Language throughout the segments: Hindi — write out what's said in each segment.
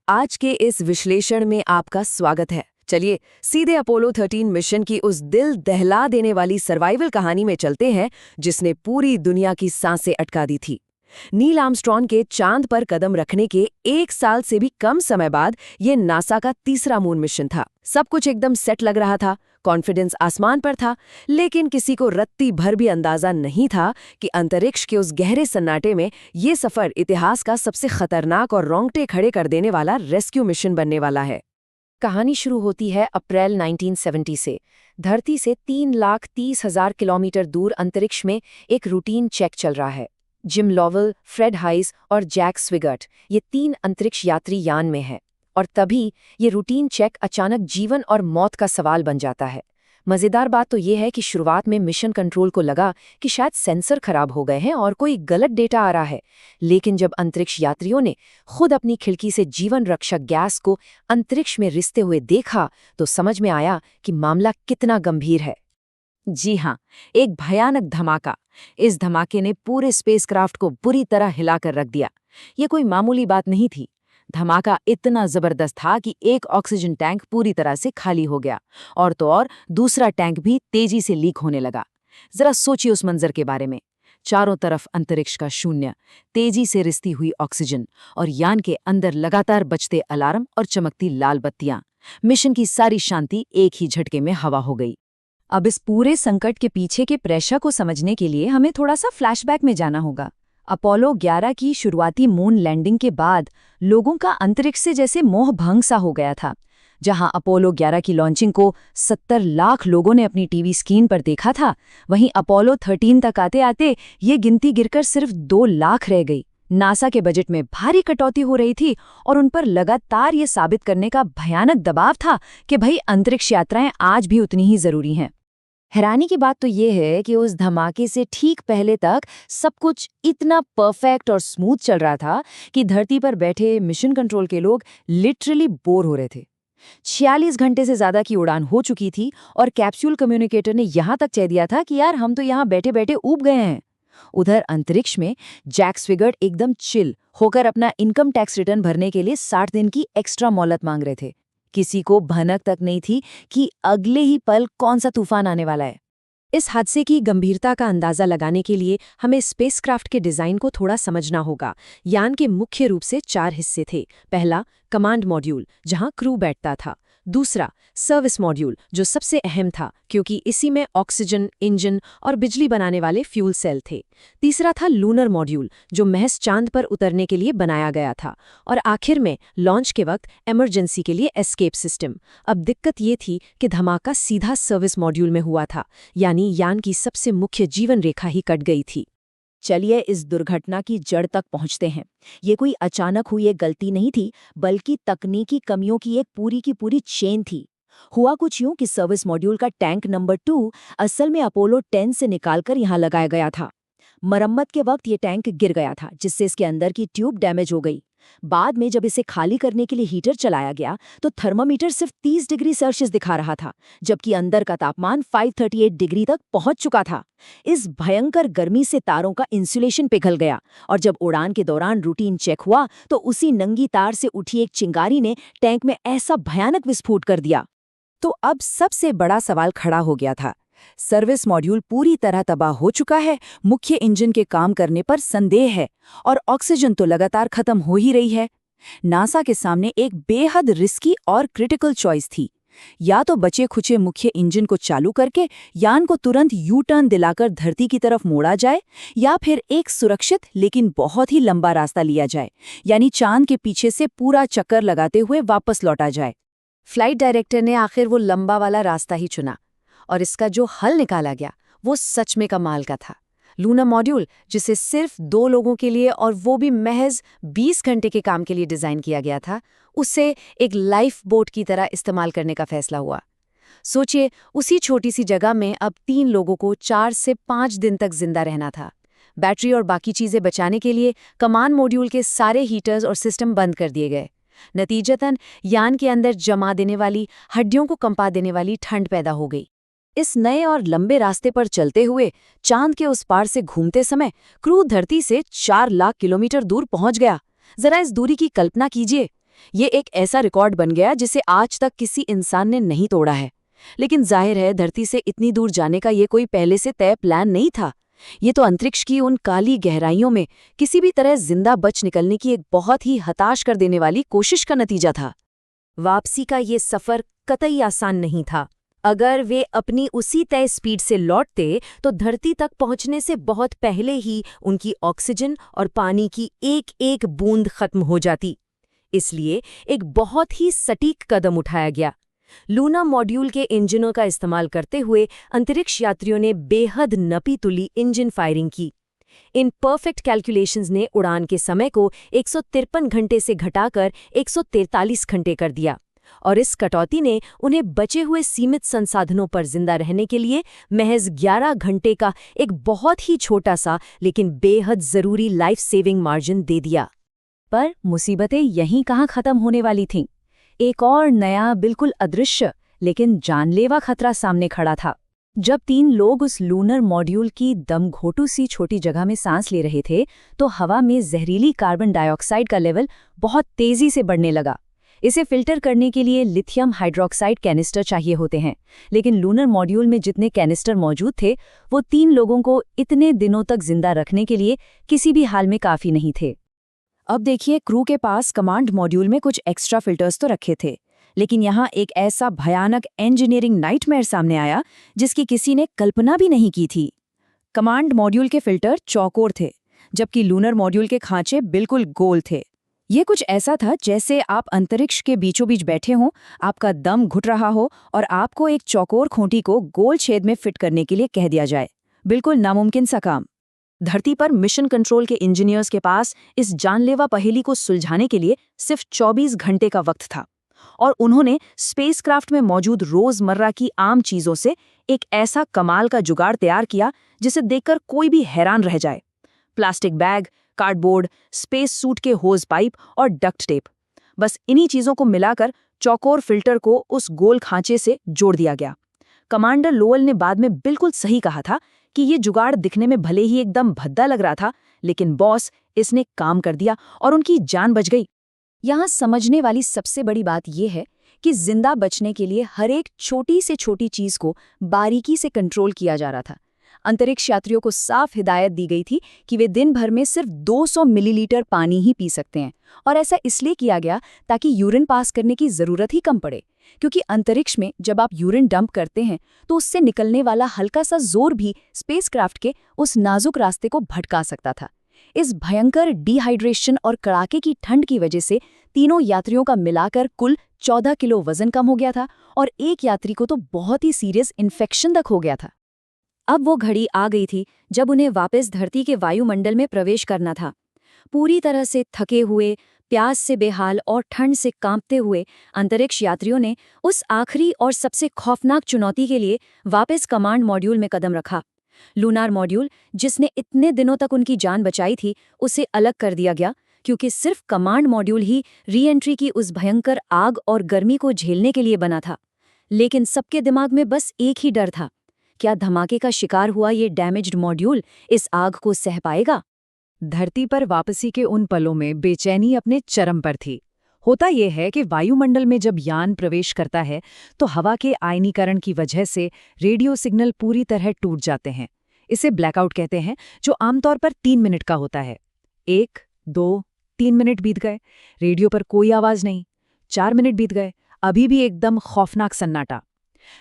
आज के इस विश्लेषण में आपका स्वागत है। चलिए सीधे अपोलो 13 मिशन की उस दिल दहला देने वाली सर्वाइवल कहानी में चलते हैं जिसने पूरी दुनिया की सांसें अटका दी थी। नील आर्मस्ट्रॉन्ग के चांद पर कदम रखने के 1 साल से भी कम समय बाद ये नासा का तीसरा मून मिशन था। सब कुछ एकदम सेट लग रहा था, कॉन्फिडेंस आसमान पर था, लेकिन किसी को रत्ती भर भी अंदाजा नहीं था कि अंतरिक्ष के उस गहरे सन्नाटे में ये सफर इतिहास का सबसे खतरनाक और रोंगटे खड़े कर देने वाला रेस्क्यू मिशन बनने वाला है। कहानी शुरू होती है अप्रैल 1970 से। धरती से 3,30,000 किलोमीटर दूर अंतरिक्ष में एक रूटीन चेक चल रहा है। जिम लॉवेल, फ्रेड हाइस और जैक स्विगर्ट, ये 3 अंतरिक्ष यात्री यान में हैं। और तभी ये रूटीन चेक अचानक जीवन और मौत का सवाल बन जाता है। मज़ेदार बात तो ये है कि शुरुआत में मिशन कंट्रोल को लगा कि शायद सेंसर खराब हो गए हैं और कोई गलत डेटा आ रहा है, लेकिन जब अंतरिक्ष यात्रियों ने खुद अपनी खिड़की से जीवन रक्षक गैस को अंतरिक्ष में रिसते हुए देखा तो समझ में आया कि मामला कितना गंभीर है। जी हाँ, एक भयानक धमाका। इस धमाके ने पूरे स्पेसक्राफ्ट को बुरी तरह हिलाकर रख दिया। ये कोई मामूली बात नहीं थी। धमाका इतना जबरदस्त था कि एक ऑक्सीजन टैंक पूरी तरह से खाली हो गया, और तो और दूसरा टैंक भी तेजी से लीक होने लगा। जरा सोचिए उस मंजर के बारे में। चारों तरफ अंतरिक्ष का शून्य, तेजी से रिसती हुई ऑक्सीजन और यान के अंदर लगातार बजते अलार्म और चमकती लाल बत्तियां। मिशन की सारी शांति एक ही झटके में हवा हो गई। अब इस पूरे संकट के पीछे के प्रेशर को समझने के लिए हमें थोड़ा सा फ्लैशबैक में जाना होगा। अपोलो 11 की शुरुआती मून लैंडिंग के बाद लोगों का अंतरिक्ष से जैसे मोह भंग सा हो गया था। जहां अपोलो 11 की लॉन्चिंग को 70 लाख लोगों ने अपनी टीवी स्क्रीन पर देखा था, वहीं अपोलो 13 तक आते आते ये गिनती गिरकर सिर्फ 2 लाख रह गई। नासा के बजट में भारी कटौती हो रही थी और उन पर लगातार ये साबित करने का भयानक दबाव था कि भाई अंतरिक्ष यात्राएं आज भी उतनी ही जरूरी हैं। हैरानी की बात तो ये है कि उस धमाके से ठीक पहले तक सब कुछ इतना परफेक्ट और स्मूथ चल रहा था कि धरती पर बैठे मिशन कंट्रोल के लोग लिटरली बोर हो रहे थे। 46 घंटे से ज्यादा की उड़ान हो चुकी थी और कैप्सूल कम्युनिकेटर ने यहां तक कह दिया था कि यार हम तो यहां बैठे बैठे ऊब गए हैं। उधर अंतरिक्ष में जैक स्विगर्ट एकदम चिल होकर अपना इनकम टैक्स रिटर्न भरने के लिए 60 दिन की एक्स्ट्रा मोहलत मांग रहे थे। किसी को भनक तक नहीं थी कि अगले ही पल कौन सा तूफान आने वाला है। इस हादसे की गंभीरता का अंदाजा लगाने के लिए हमें स्पेसक्राफ्ट के डिजाइन को थोड़ा समझना होगा। यान के मुख्य रूप से 4 हिस्से थे। पहला, कमांड मॉड्यूल, जहां क्रू बैठता था। दूसरा, सर्विस मॉड्यूल, जो सबसे अहम था क्योंकि इसी में ऑक्सीजन, इंजन और बिजली बनाने वाले फ्यूल सेल थे। तीसरा था लूनर मॉड्यूल, जो महज चांद पर उतरने के लिए बनाया गया था। और आखिर में लॉन्च के वक्त इमरजेंसी के लिए एस्केप सिस्टम। अब दिक्कत ये थी कि धमाका सीधा सर्विस मॉड्यूल में हुआ था, यानी यान की सबसे मुख्य जीवन रेखा ही कट गई थी। चलिए इस दुर्घटना की जड़ तक पहुंचते हैं। ये कोई अचानक हुई एक गलती नहीं थी, बल्कि तकनीकी कमियों की एक पूरी की पूरी चेन थी। हुआ कुछ यूं कि सर्विस मॉड्यूल का टैंक नंबर 2 असल में अपोलो 10 से निकालकर यहाँ लगाया गया था। मरम्मत के वक्त ये टैंक गिर गया था, जिससे इसके अंदर की ट्यूब डैमेज हो गई। बाद में जब इसे खाली करने के लिए हीटर चलाया गया तो थर्मामीटर सिर्फ 30 डिग्री सेल्सियस दिखा रहा था, जबकि अंदर का तापमान 538 डिग्री तक पहुंच चुका था। इस भयंकर गर्मी से तारों का इंसुलेशन पिघल गया और जब उड़ान के दौरान रूटीन चेक हुआ तो उसी नंगी तार से उठी एक चिंगारी ने टैंक में ऐसा भयानक विस्फोट कर दिया। तो अब सबसे बड़ा सवाल खड़ा हो गया था। सर्विस मॉड्यूल पूरी तरह तबाह हो चुका है, मुख्य इंजन के काम करने पर संदेह है और ऑक्सीजन तो लगातार खत्म हो ही रही है। नासा के सामने एक बेहद रिस्की और क्रिटिकल चॉइस थी। या तो बचे खुचे मुख्य इंजन को चालू करके यान को तुरंत यू टर्न दिलाकर धरती की तरफ मोड़ा जाए, या फिर एक सुरक्षित लेकिन बहुत ही लंबा रास्ता लिया जाए, यानी चांद के पीछे से पूरा चक्कर लगाते हुए वापस लौटा जाए। फ्लाइट डायरेक्टर ने आखिर वो लंबा वाला रास्ता ही चुना और इसका जो हल निकाला गया वो सच में कमाल का था। लूनर मॉड्यूल, जिसे सिर्फ 2 लोगों के लिए और वो भी महज 20 घंटे के काम के लिए डिज़ाइन किया गया था, उसे एक लाइफ बोट की तरह इस्तेमाल करने का फैसला हुआ। सोचिए, उसी छोटी सी जगह में अब 3 लोगों को 4 से 5 दिन तक जिंदा रहना था। बैटरी और बाकी चीज़ें बचाने के लिए कमांड मॉड्यूल के सारे हीटर्स और सिस्टम बंद कर दिए गए। नतीजतन यान के अंदर जमा देने वाली, हड्डियों को कंपा देने वाली ठंड पैदा हो गई। इस नए और लंबे रास्ते पर चलते हुए चांद के उस पार से घूमते समय क्रू धरती से 4 लाख किलोमीटर दूर पहुंच गया। जरा इस दूरी की कल्पना कीजिए। ये एक ऐसा रिकॉर्ड बन गया जिसे आज तक किसी इंसान ने नहीं तोड़ा है। लेकिन जाहिर है धरती से इतनी दूर जाने का ये कोई पहले से तय प्लान नहीं था। ये तो अंतरिक्ष की उन काली गहराइयों में किसी भी तरह जिंदा बच निकलने की एक बहुत ही हताश कर देने वाली कोशिश का नतीजा था। वापसी का ये सफर कतई आसान नहीं था। अगर वे अपनी उसी तय स्पीड से लौटते तो धरती तक पहुंचने से बहुत पहले ही उनकी ऑक्सीजन और पानी की एक एक बूंद खत्म हो जाती। इसलिए एक बहुत ही सटीक कदम उठाया गया। लूना मॉड्यूल के इंजनों का इस्तेमाल करते हुए अंतरिक्ष यात्रियों ने बेहद नपी-तुली इंजन फायरिंग की। इन परफेक्ट कैलकुलेशंस ने उड़ान के समय को 153 घंटे से घटाकर 143 घंटे कर दिया, और इस कटौती ने उन्हें बचे हुए सीमित संसाधनों पर जिंदा रहने के लिए महज 11 घंटे का एक बहुत ही छोटा सा लेकिन बेहद जरूरी लाइफ सेविंग मार्जिन दे दिया। पर मुसीबतें यहीं कहाँ खत्म होने वाली थीं। एक और नया, बिल्कुल अदृश्य लेकिन जानलेवा खतरा सामने खड़ा था। जब 3 लोग उस लूनर मॉड्यूल की दमघोटू सी छोटी जगह में सांस ले रहे थे तो हवा में जहरीली कार्बन डाइऑक्साइड का लेवल बहुत तेजी से बढ़ने लगा। इसे फिल्टर करने के लिए लिथियम हाइड्रोक्साइड कैनिस्टर चाहिए होते हैं, लेकिन लूनर मॉड्यूल में जितने कैनिस्टर मौजूद थे वो 3 लोगों को इतने दिनों तक जिंदा रखने के लिए किसी भी हाल में काफ़ी नहीं थे। अब देखिए, क्रू के पास कमांड मॉड्यूल में कुछ एक्स्ट्रा फिल्टर्स तो रखे थे, लेकिन यहाँ एक ऐसा भयानक इंजीनियरिंग नाइटमेयर सामने आया जिसकी किसी ने कल्पना भी नहीं की थी। कमांड मॉड्यूल के फिल्टर चौकोर थे, जबकि लूनर मॉड्यूल के खांचे बिल्कुल गोल थे। ये कुछ ऐसा था जैसे आप अंतरिक्ष के बीचों बीच बैठे हों, आपका दम घुट रहा हो और आपको एक चौकोर खूंटी को गोल छेद में फिट करने के लिए कह दिया जाए। बिल्कुल नामुमकिन सा काम। धरती पर मिशन कंट्रोल के इंजीनियर्स के पास इस जानलेवा पहेली को सुलझाने के लिए सिर्फ 24 घंटे का वक्त था, और उन्होंने स्पेसक्राफ्ट में मौजूद रोजमर्रा की आम चीजों से एक ऐसा कमाल का जुगाड़ तैयार किया जिसे देखकर कोई भी हैरान रह जाए। Plastic bag, cardboard, space suit के होज पाइप और डक्ट टेप, बस इन्हीं चीजों को मिलाकर चौकोर फिल्टर को उस गोल खांचे से जोड़ दिया गया। कमांडर लोअल ने बाद में बिल्कुल सही कहा था कि ये जुगाड़ दिखने में भले ही एकदम भद्दा लग रहा था, लेकिन बॉस, इसने काम कर दिया और उनकी जान बच गई। यहाँ समझने वाली सबसे बड़ी बात यह है कि जिंदा बचने के लिए हर एक छोटी से छोटी चीज को बारीकी से कंट्रोल किया जा रहा था। अंतरिक्ष यात्रियों को साफ हिदायत दी गई थी कि वे दिन भर में सिर्फ 200 मिलीलीटर पानी ही पी सकते हैं, और ऐसा इसलिए किया गया ताकि यूरिन पास करने की जरूरत ही कम पड़े, क्योंकि अंतरिक्ष में जब आप यूरिन डंप करते हैं तो उससे निकलने वाला हल्का सा जोर भी स्पेसक्राफ्ट के उस नाजुक रास्ते को भटका सकता था। इस भयंकर डिहाइड्रेशन और कड़ाके की ठंड की वजह से तीनों यात्रियों का मिलाकर कुल 14 किलो वजन कम हो गया था, और एक यात्री को तो बहुत ही सीरियस इन्फेक्शन तक हो गया था। अब वो घड़ी आ गई थी जब उन्हें वापस धरती के वायुमंडल में प्रवेश करना था। पूरी तरह से थके हुए, प्यास से बेहाल और ठंड से कांपते हुए अंतरिक्ष यात्रियों ने उस आखिरी और सबसे खौफनाक चुनौती के लिए वापस कमांड मॉड्यूल में कदम रखा। लूनार मॉड्यूल, जिसने इतने दिनों तक उनकी जान बचाई थी, उसे अलग कर दिया गया, क्योंकि सिर्फ कमांड मॉड्यूल ही री एंट्री की उस भयंकर आग और गर्मी को झेलने के लिए बना था। लेकिन सबके दिमाग में बस एक ही डर था, क्या धमाके का शिकार हुआ ये डैमेज्ड मॉड्यूल इस आग को सह पाएगा? धरती पर वापसी के उन पलों में बेचैनी अपने चरम पर थी। होता यह है कि वायुमंडल में जब यान प्रवेश करता है तो हवा के आयनीकरण की वजह से रेडियो सिग्नल पूरी तरह टूट जाते हैं। इसे ब्लैकआउट कहते हैं, जो आमतौर पर 3 मिनट का होता है। 1, 2, 3 मिनट बीत गए, रेडियो पर कोई आवाज नहीं। 4 मिनट बीत गए, अभी भी एकदम खौफनाक सन्नाटा।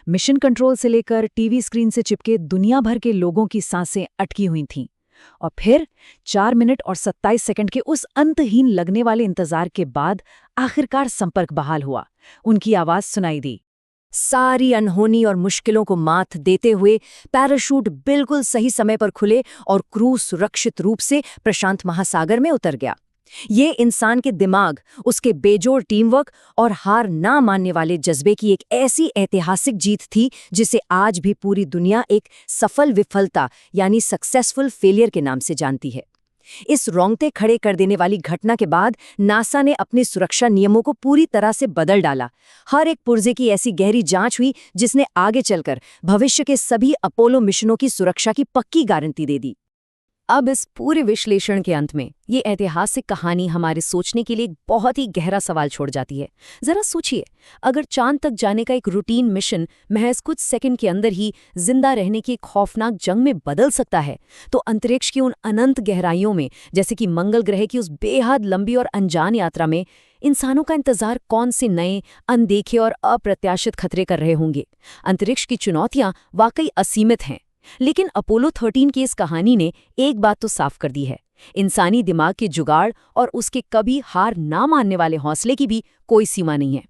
मिशन कंट्रोल से लेकर टीवी स्क्रीन से चिपके दुनिया भर के लोगों की सांसें अटकी हुई थीं। और फिर 4 मिनट और 27 सेकंड के उस अंतहीन लगने वाले इंतजार के बाद आखिरकार संपर्क बहाल हुआ। उनकी आवाज सुनाई दी। सारी अनहोनी और मुश्किलों को मात देते हुए पैराशूट बिल्कुल सही समय पर खुले और क्रू सुरक्षित रूप से प्रशांत महासागर में उतर गया। ये इंसान के दिमाग, उसके बेजोड़ टीमवर्क और हार ना मानने वाले जज्बे की एक ऐसी ऐतिहासिक जीत थी जिसे आज भी पूरी दुनिया एक सफल विफलता यानी सक्सेसफुल फेलियर के नाम से जानती है। इस रोंगटे खड़े कर देने वाली घटना के बाद नासा ने अपने सुरक्षा नियमों को पूरी तरह से बदल डाला। हर एक पुर्जे की ऐसी गहरी जांच हुई जिसने आगे चलकर भविष्य के सभी अपोलो मिशनों की सुरक्षा की पक्की गारंटी दे दी। अब इस पूरे विश्लेषण के अंत में ये ऐतिहासिक कहानी हमारे सोचने के लिए एक बहुत ही गहरा सवाल छोड़ जाती है। जरा सोचिए, अगर चांद तक जाने का एक रूटीन मिशन महज कुछ सेकंड के अंदर ही जिंदा रहने की एक खौफनाक जंग में बदल सकता है, तो अंतरिक्ष की उन अनंत गहराइयों में, जैसे कि मंगल ग्रह की उस बेहद लंबी और अनजान यात्रा में, इंसानों का इंतजार कौन से नए, अनदेखे और अप्रत्याशित खतरे कर रहे होंगे। अंतरिक्ष की चुनौतियां वाकई असीमित हैं। लेकिन अपोलो 13 की इस कहानी ने एक बात तो साफ कर दी है, इंसानी दिमाग के जुगाड़ और उसके कभी हार ना मानने वाले हौसले की भी कोई सीमा नहीं है।